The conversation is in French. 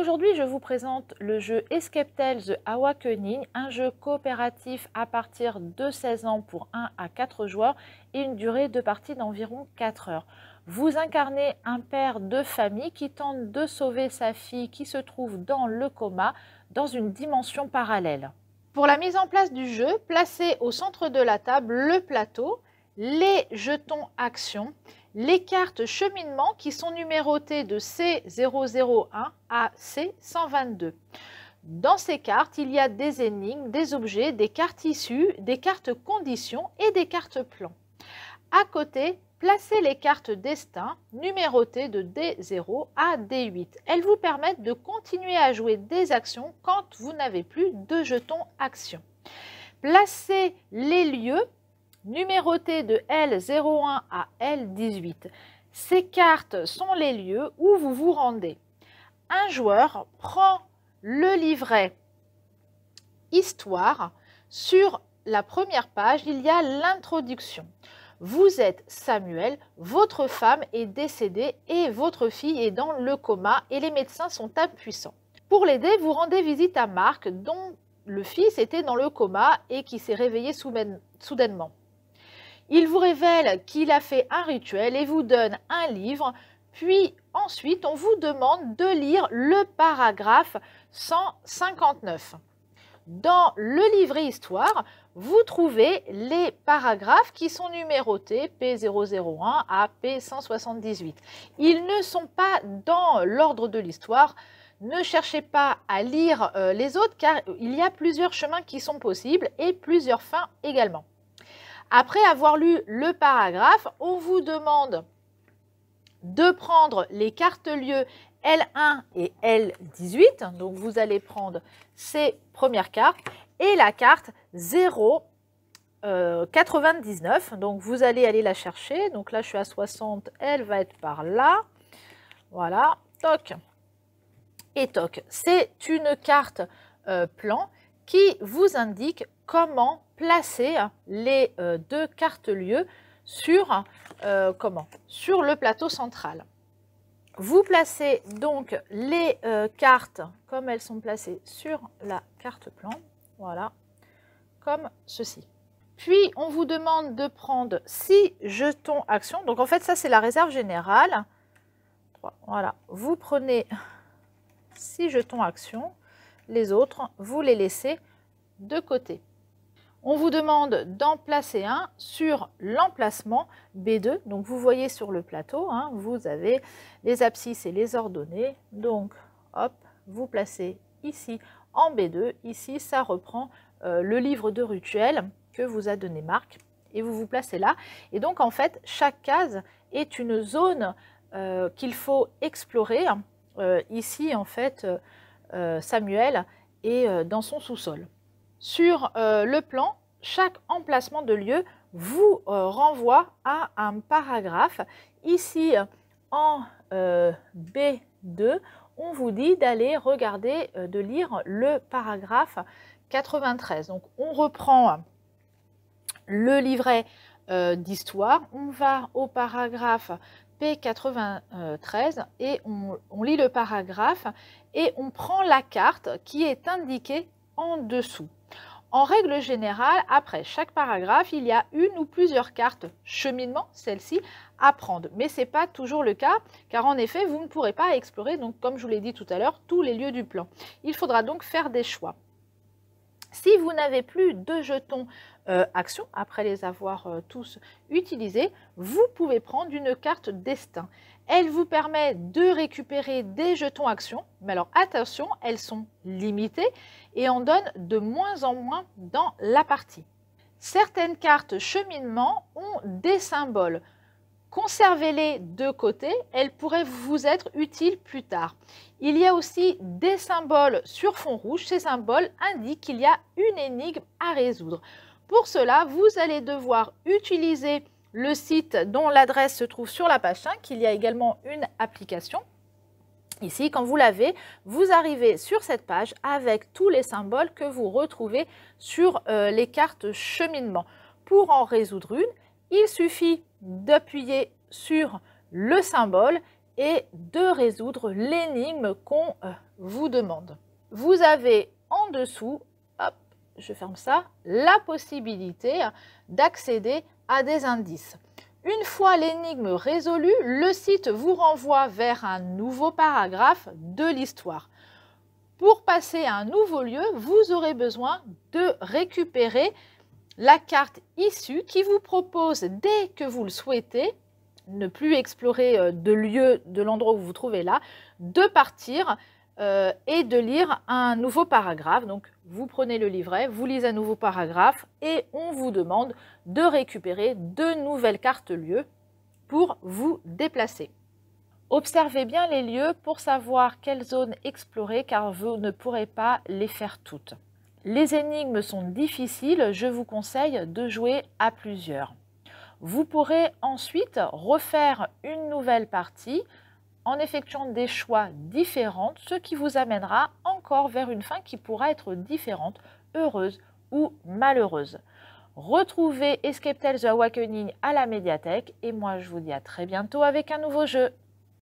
Aujourd'hui, je vous présente le jeu Escape-Tales The Awakening, un jeu coopératif à partir de 16 ans pour 1 à 4 joueurs et une durée de partie d'environ 4 heures. Vous incarnez un père de famille qui tente de sauver sa fille qui se trouve dans le coma dans une dimension parallèle. Pour la mise en place du jeu, placez au centre de la table le plateau, les jetons actions, les cartes cheminement qui sont numérotées de C001 à C122. Dans ces cartes, il y a des énigmes, des objets, des cartes issues, des cartes conditions et des cartes plans. À côté, placez les cartes destin numérotées de D0 à D8. Elles vous permettent de continuer à jouer des actions quand vous n'avez plus de jetons actions. Placez les lieux numérotés de L01 à L18. Ces cartes sont les lieux où vous vous rendez. Un joueur prend le livret Histoire. Sur la première page, il y a l'introduction. Vous êtes Samuel, votre femme est décédée et votre fille est dans le coma et les médecins sont impuissants. Pour l'aider, vous rendez visite à Marc, dont le fils était dans le coma et qui s'est réveillé soudainement. Il vous révèle qu'il a fait un rituel et vous donne un livre, puis ensuite on vous demande de lire le paragraphe 159. Dans le livret Histoire, vous trouvez les paragraphes qui sont numérotés P001 à P178. Ils ne sont pas dans l'ordre de l'histoire. Ne cherchez pas à lire les autres car il y a plusieurs chemins qui sont possibles et plusieurs fins également. Après avoir lu le paragraphe, on vous demande de prendre les cartes lieux L1 et L18. Donc vous allez prendre ces premières cartes et la carte 0,99. Donc vous allez aller la chercher. Donc là je suis à 60, elle va être par là. Voilà, toc et toc. C'est une carte plan qui vous indique comment placer les deux cartes lieux sur le plateau central. Vous placez donc les cartes comme elles sont placées sur la carte plan, voilà, comme ceci. Puis on vous demande de prendre 6 jetons actions. Donc en fait ça c'est la réserve générale. Voilà, vous prenez 6 jetons actions, les autres vous les laissez de côté. On vous demande d'en placer un sur l'emplacement B2. Donc vous voyez sur le plateau, hein, vous avez les abscisses et les ordonnées. Donc hop, vous placez ici en B2. Ici, ça reprend le livre de rituel que vous a donné Marc. Et vous vous placez là. Et donc en fait, chaque case est une zone qu'il faut explorer. Ici, en fait, Samuel est dans son sous-sol. Sur le plan, chaque emplacement de lieu vous renvoie à un paragraphe. Ici, en B2, on vous dit d'aller regarder, de lire le paragraphe 93. Donc, on reprend le livret d'histoire, on va au paragraphe P93 et on lit le paragraphe et on prend la carte qui est indiquée en dessous. En règle générale, après chaque paragraphe, il y a une ou plusieurs cartes cheminement, celle-ci, à prendre. Mais ce n'est pas toujours le cas, car en effet, vous ne pourrez pas explorer, donc, comme je vous l'ai dit tout à l'heure, tous les lieux du plan. Il faudra donc faire des choix. Si vous n'avez plus de jetons actions, après les avoir tous utilisés, vous pouvez prendre une carte destin. Elle vous permet de récupérer des jetons actions, mais alors attention, elles sont limitées et en donnent de moins en moins dans la partie. Certaines cartes cheminement ont des symboles. Conservez-les de côté, elles pourraient vous être utiles plus tard. Il y a aussi des symboles sur fond rouge. Ces symboles indiquent qu'il y a une énigme à résoudre. Pour cela, vous allez devoir utiliser le site dont l'adresse se trouve sur la page 5. Il y a également une application. Ici, quand vous l'avez, vous arrivez sur cette page avec tous les symboles que vous retrouvez sur les cartes cheminement. Pour en résoudre une, il suffit d'appuyer sur le symbole et de résoudre l'énigme qu'on vous demande. Vous avez en dessous, hop, je ferme ça, la possibilité d'accéder à des indices. Une fois l'énigme résolue, le site vous renvoie vers un nouveau paragraphe de l'histoire. Pour passer à un nouveau lieu, vous aurez besoin de récupérer la carte issue qui vous propose, dès que vous le souhaitez, ne plus explorer de lieu de l'endroit où vous vous trouvez là, de partir et de lire un nouveau paragraphe. Donc, vous prenez le livret, vous lisez un nouveau paragraphe et on vous demande de récupérer de nouvelles cartes lieux pour vous déplacer. Observez bien les lieux pour savoir quelles zones explorer car vous ne pourrez pas les faire toutes. Les énigmes sont difficiles, je vous conseille de jouer à plusieurs. Vous pourrez ensuite refaire une nouvelle partie en effectuant des choix différents, ce qui vous amènera encore vers une fin qui pourra être différente, heureuse ou malheureuse. Retrouvez Escape Tales The Awakening à la médiathèque et moi je vous dis à très bientôt avec un nouveau jeu.